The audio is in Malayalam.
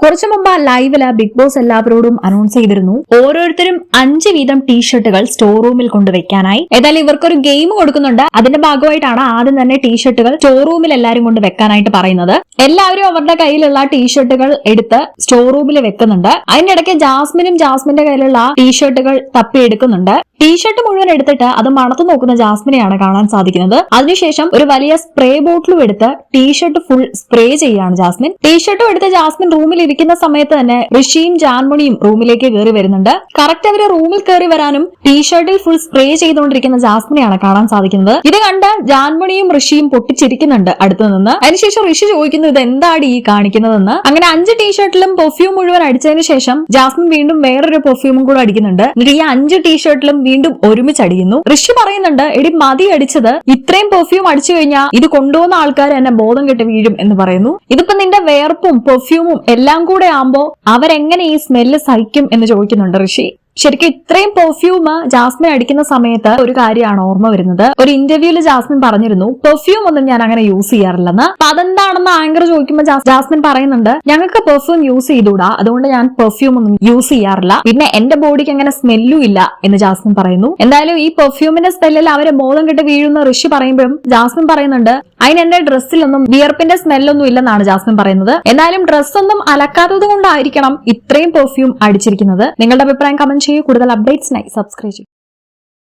കുറച്ചു മുമ്പ് ലൈവില് ബിഗ് ബോസ് എല്ലാവരോടും അനൗൺസ് ചെയ്തിരുന്നു ഓരോരുത്തരും 5 വീതം ടീഷർട്ടുകൾ സ്റ്റോർ റൂമിൽ കൊണ്ടുവെക്കാനായി. ഏതായാലും ഇവർക്കൊരു ഗെയിം കൊടുക്കുന്നുണ്ട്. അതിന്റെ ഭാഗമായിട്ടാണ് ആദ്യം തന്നെ ടീഷർട്ടുകൾ സ്റ്റോർ റൂമിൽ എല്ലാവരും കൊണ്ട് വെക്കാനായിട്ട് പറയുന്നത്. എല്ലാവരും അവരുടെ കയ്യിലുള്ള ടീഷർട്ടുകൾ എടുത്ത് സ്റ്റോർ റൂമിൽ വെക്കുന്നുണ്ട്. അതിന്റെ ഇടയ്ക്ക് ജാസ്മിന്റെ കയ്യിലുള്ള ടീഷർട്ടുകൾ തപ്പിയെടുക്കുന്നുണ്ട്. ടീഷർട്ട് മുഴുവൻ എടുത്തിട്ട് അത് മണത്ത് നോക്കുന്ന ജാസ്മിനെയാണ് കാണാൻ സാധിക്കുന്നത്. അതിനുശേഷം ഒരു വലിയ സ്പ്രേ ബോട്ടിലും എടുത്ത് ടീഷർട്ട് ഫുൾ സ്പ്രേ ചെയ്യാണ് ജാസ്മിൻ. ടീഷർട്ടും എടുത്ത് ജാസ്മിൻ റൂമിൽ ഇരിക്കുന്ന സമയത്ത് തന്നെ ഋഷിയും ജാൻമണിയും റൂമിലേക്ക് കയറി വരുന്നുണ്ട്. കറക്റ്റ് അവര് റൂമിൽ കയറി വരാനും ടീഷർട്ടിൽ ഫുൾ സ്പ്രേ ചെയ്തുകൊണ്ടിരിക്കുന്ന ജാസ്മിനെയാണ് കാണാൻ സാധിക്കുന്നത്. ഇത് കണ്ട് ജാൻമണിയും ഋഷിയും പൊട്ടിച്ചിരിക്കുന്നുണ്ട് അടുത്തു നിന്ന്. അതിനുശേഷം ഋഷി ചോദിക്കുന്നു ഇത് എന്താണ് ഈ കാണിക്കുന്നതെന്ന്. അങ്ങനെ 5 ടീഷർട്ടിലും പെർഫ്യൂം മുഴുവൻ അടിച്ചതിന് ശേഷം ജാസ്മിൻ വീണ്ടും വേറൊരു പെർഫ്യൂമും കൂടെ അടിക്കുന്നുണ്ട്. എന്നിട്ട് ഈ 5 ടീഷർട്ടിലും വീണ്ടും ഒരുമിച്ചടിക്കുന്നു. ഋഷി പറയുന്നുണ്ട് എടി മതി അടിച്ചത്, ഇത്രയും പെർഫ്യൂം അടിച്ചു കഴിഞ്ഞാൽ ഇത് കൊണ്ടുപോകുന്ന ആൾക്കാർ എന്നെ ബോധം കെട്ട് വീഴും എന്ന് പറയുന്നു. ഇതിപ്പോ നിന്റെ വേർപ്പും പെർഫ്യൂമും എല്ലാം കൂടെ ആകുമ്പോ അവരെങ്ങനെ ഈ സ്മെല്ല് സഹിക്കും എന്ന് ചോദിക്കുന്നുണ്ട് ഋഷി. ശരിക്കും ഇത്രയും പെർഫ്യൂം ജാസ്മിൻ അടിക്കുന്ന സമയത്ത് ഒരു കാര്യമാണ് ഓർമ്മ വരുന്നത്. ഒരു ഇന്റർവ്യൂല് ജാസ്മിൻ പറഞ്ഞിരുന്നു പെർഫ്യൂം ഒന്നും ഞാൻ അങ്ങനെ യൂസ് ചെയ്യാറില്ലെന്ന്. അപ്പൊ അതെന്താണെന്ന് ആങ്കർ ചോദിക്കുമ്പോൾ ജാസ്മിൻ പറയുന്നുണ്ട് ഞങ്ങൾക്ക് പെർഫ്യൂം യൂസ് ചെയ്തുകൂടാ, അതുകൊണ്ട് ഞാൻ പെർഫ്യൂം ഒന്നും യൂസ് ചെയ്യാറില്ല, പിന്നെ എന്റെ ബോഡിക്ക് അങ്ങനെ സ്മെല്ലും ഇല്ല എന്ന് ജാസ്മിൻ പറയുന്നു. എന്തായാലും ഈ പെർഫ്യൂമിന്റെ സ്മെല്ലിൽ അവരെ ബോധം കെട്ട് വീഴുന്ന ഋഷി പറയുമ്പോഴും ജാസ്മിൻ പറയുന്നുണ്ട് അതിന് എന്റെ ഡ്രസ്സിലൊന്നും വിയർപ്പിന്റെ സ്മെല്ലൊന്നും ഇല്ലെന്നാണ് ജാസ്മിൻ പറയുന്നത്. എന്നാലും ഡ്രസ്സൊന്നും അലക്കാത്തത് കൊണ്ടായിരിക്കണം ഇത്രയും പെർഫ്യൂം അടിച്ചിരിക്കുന്നത്. നിങ്ങളുടെ അഭിപ്രായം കമന്റ് ചെയ്യൂ. കൂടുതൽ അപ്ഡേറ്റ്സിനായി സബ്സ്ക്രൈബ് ചെയ്യൂ.